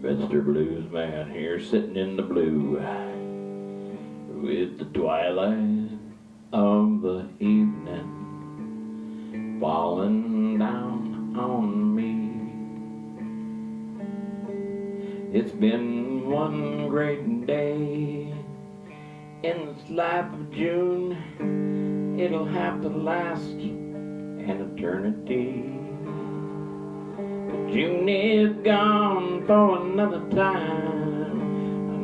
Mr. Blues Man here sitting in the blue with the twilight of the evening falling down on me. It's been one great day in this life of June. It'll have to last an eternity. June is gone for another time,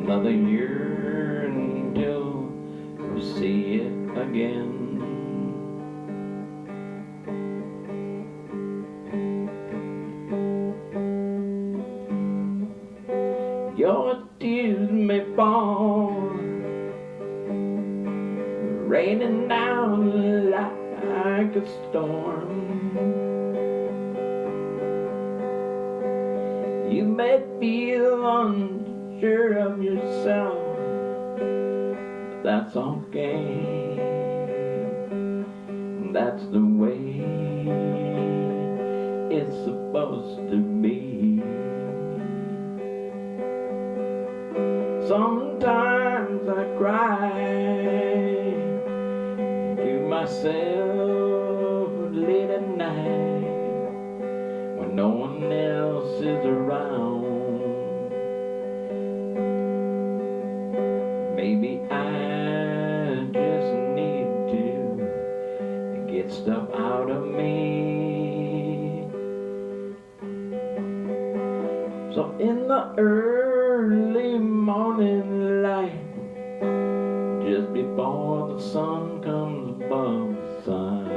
another year until we see it again. Your tears may fall, raining down like a storm. You may feel unsure of yourself, but that's okay. That's the way it's supposed to be. Sometimes I cry to myself late at night when no one else is around. Maybe I just need to get stuff out of me. So in the early morning light, just before the sun comes above the sun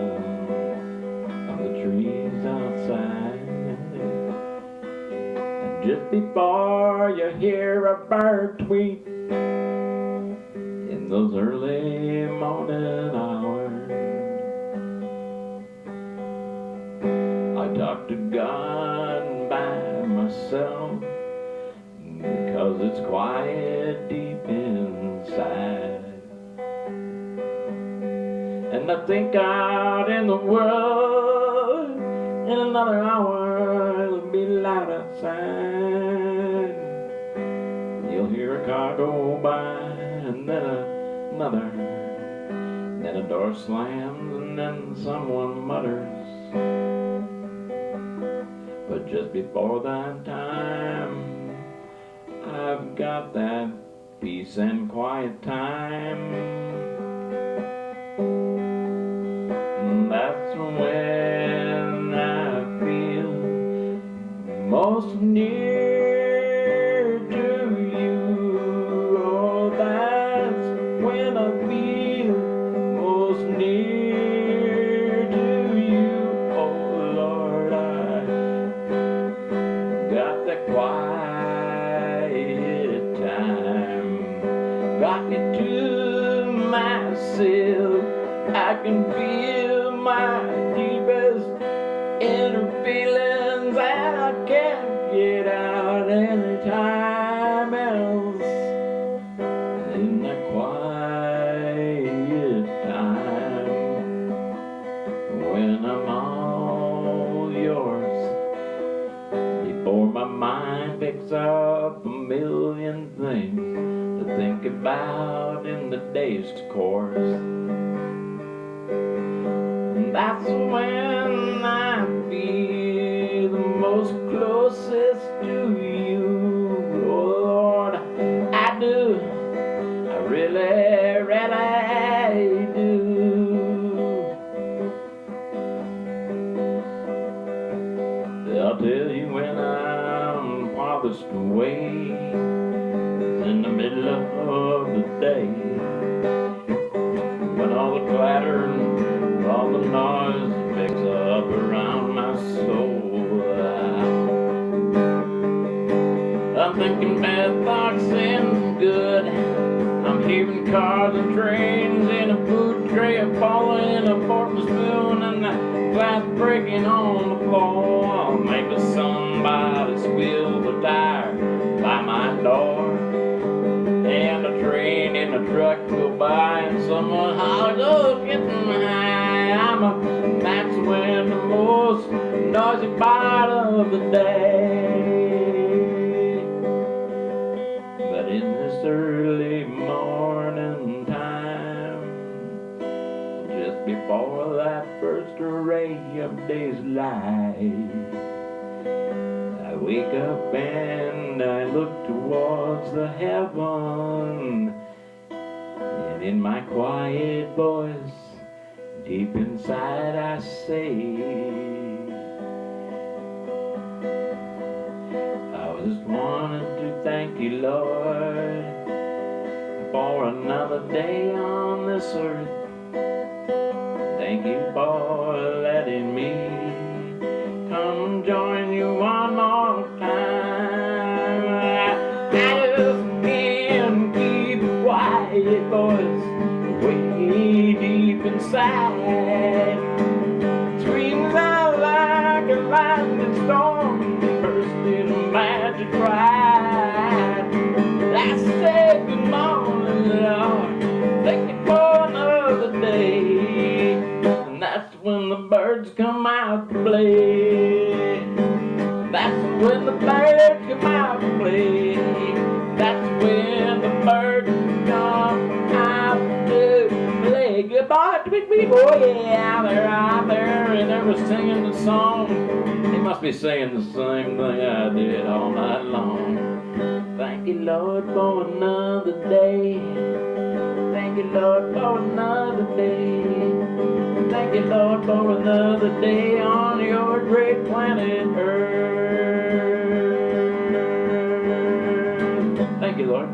of the trees outside, and just before you hear a bird tweet in those early morning hours, I talk to God by myself, because it's quiet deep inside. And I think out in the world, in another hour it'll be light outside. You'll hear a car go by, and then another, then a door slams, and then someone mutters. But just before that time, I've got that peace and quiet time. That's when I feel most near to you. Oh, that's when I feel most near to you. Oh Lord, I got that quiet time. Got me to myself. I can feel my deepest inner feelings, and I can't get out anytime else. In that quiet time, when I'm all yours, before my mind picks up a million things to think about in the day's course. That's when I feel the most closest to you. Oh Lord, I do, I really, really do. I'll tell you when I'm farthest away, it's in the middle of the day, when all the clatter and all the noise picks up around my soul. I'm thinking bad thoughts and good. I'm hearing cars and trains and a food tray falling, a fork and spoon, and the glass breaking on the floor. Maybe somebody spilled a tire by my door, and a train and a truck go by, and someone hollers, "Oh, getting high." That's when the most noisy part of the day. wake up and I look towards the heaven, and in my quiet voice, deep inside I say, I just wanted to thank you, Lord, for another day on this earth. Thank you for letting me come join you one more time. I just can't keep a quiet voice way deep inside. Screams out like a lightning storm, burst in a magic cry. I say good morning, Lord, thank you for another day. And that's when the birds come out to play. That's when the birds come out to play. That's when the birds come out to play. Good boy, tweet, tweet, boy, yeah, they're out there and they were singing the song. They must be singing the same thing I did all night long. Thank you, Lord, for another day. Thank you, Lord, for another day. Thank you, Lord, for another day on your great planet Earth. Thank you, Lord.